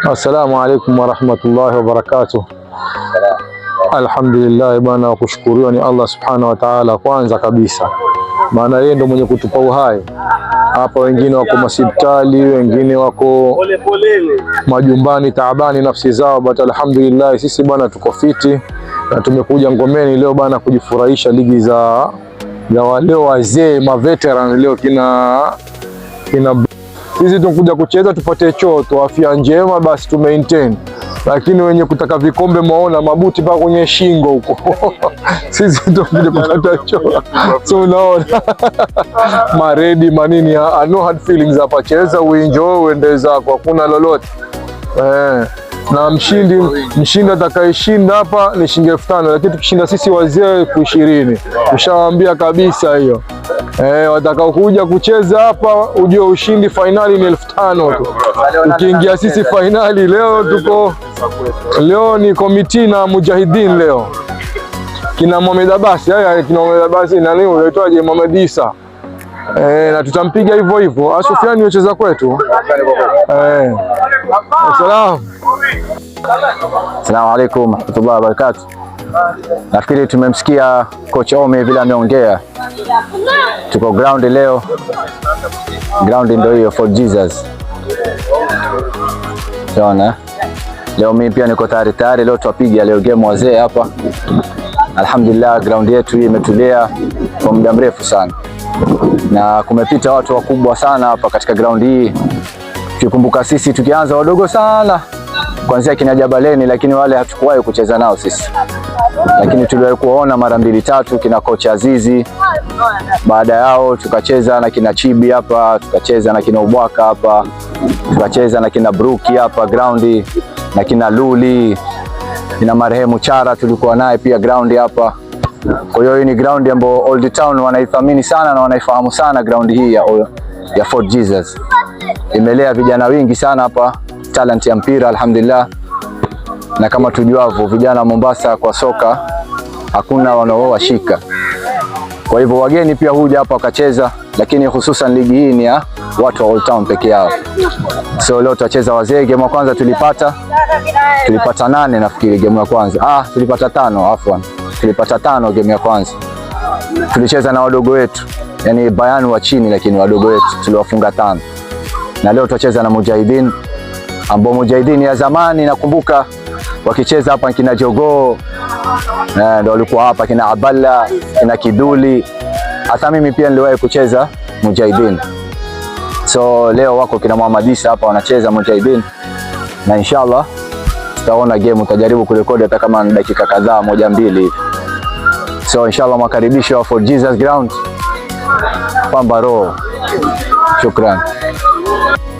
Assalamu alaikum warahmatullahi wabarakatuh. Alhamdulillah bwana, kushukuriwa ni Allah subhanahu wa ta'ala kwanza kabisa, maana yeye ndo mwenye kutupa uhai hapa. Wengine wako hospitali, wengine wako majumbani taabani nafsi zao, but alhamdulillah sisi bwana tuko fiti na tumekuja Ngomeni leo bwana kujifurahisha ligi za wale wazee maveteran. Leo kina sisi tunakuja kucheza tupate choto afya njema, basi tu maintain, lakini wenye kutaka vikombe maona mabuti pa kwenye shingo huko sisi tunakuja kupata choto. So unaona maredi manini, no hard feelings hapa, cheza uenjoy uende zako, hakuna lolote na mshindi atakayeshinda hapa ni shilingi 5,000, lakini tukishinda sisi wazee 20,000. Ushawaambia kabisa hiyo. Watakao kuja kucheza hapa ujue ushindi finali ni 5,000 tu. Ukiingia sisi finali leo ni komiti na Mujahideen leo. Kina Mohamed Abbas, kina Mohamed Abbas nani unaitwaje, Mohamed Isa. Na tutampiga hivyo hivyo. Sufiani yocheza kwetu. Assalamu alaikum warahmatullahi wabarakatuh. Nafikiri tumemsikia coach Ome vile ameongea. Tuko ground leo. Ground ndio hiyo Fort Jesus. Unaona? Leo mimi pia niko tayari leo tuwapiga leo game wazee hapa. Alhamdulillah ground yetu hii imetulia kwa muda mrefu sana. Na kumepita watu wakubwa sana hapa katika ground hii. Tukikumbuka sisi tukianza wadogo sana kuanzia kina Jabaleni, lakini wale hatukuwahi kucheza nao sisi, lakini tuliwahi kuona mara 2-3 kina coach Azizi. Baada yao tukacheza na kina Chibi hapa, tukacheza na kina Ubwaka hapa, tukacheza na kina Bruki hapa ground, na kina Luli, kina marehemu Chara tulikuwa naye pia ground hapa. Kwa hiyo hii ni ground ambayo Old Town wanaithamini sana na wanaifahamu sana. Ground hii ya Fort Jesus imelea vijana wengi sana hapa, talent ya mpira alhamdulillah, na kama tujuavyo vijana wa Mombasa kwa soka hakuna wanaowashika. Kwa hivyo wageni pia huja hapa wakacheza, lakini hususan ligi hii ni ya watu wa Old Town peke yao. So leo tutacheza wazee. Game ya kwanza tulipata 8 nafikiri game ya kwanza. Tulipata 5 afwan. Tulipata 5 game ya kwanza. Tulicheza na wadogo wetu, yani Bayani wa chini, lakini wadogo wetu tuliwafunga 5. Na leo tutacheza na Mujahideen, ambao Mujahideen ya zamani nakumbuka wakicheza hapa kina Jogoo, ndio walikuwa hapa kina Aballa, kina Kiduli. Hata mimi pia niliwahi kucheza Mujahideen. So leo wako kina Muhammad Isa hapa wanacheza Mujahideen, na inshallah tutaona game, tutajaribu kurekodi hata kama dakika kadhaa 1-2 hivi. So inshallah makaribisho wa Fort Jesus ground. Pamba roho. Shukran.